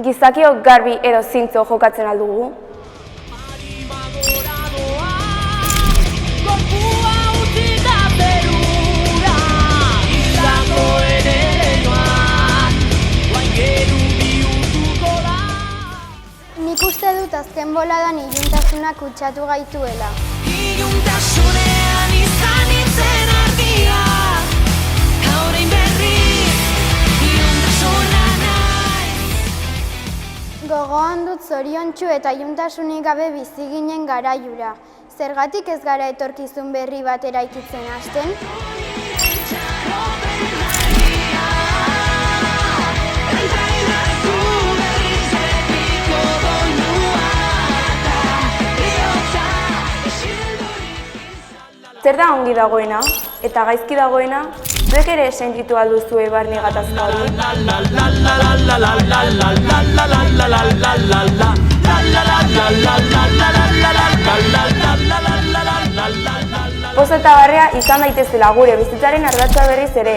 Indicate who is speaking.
Speaker 1: Gizakiok garbi edo zintzo jokatzen aldugu?
Speaker 2: Nik uste dut azken boladan iluntasunak kutsatu gaituela.
Speaker 3: Iluntasunean izan nintzen argia, orain berriz iluntasuna naiz.
Speaker 2: Gogoan dut zoriontsu eta iluntasunik gabe bizi ginen garaiura. Zergatik ez gara etorkizun berri bat eraikitzen hasten?
Speaker 1: Zer da ongi dagoena eta gaizki dagoena? Zuek ere sentitu alduzue barne gatazka hori? Poza eta barrea izan daitezela gure bizitzaren ardatza berriz ere.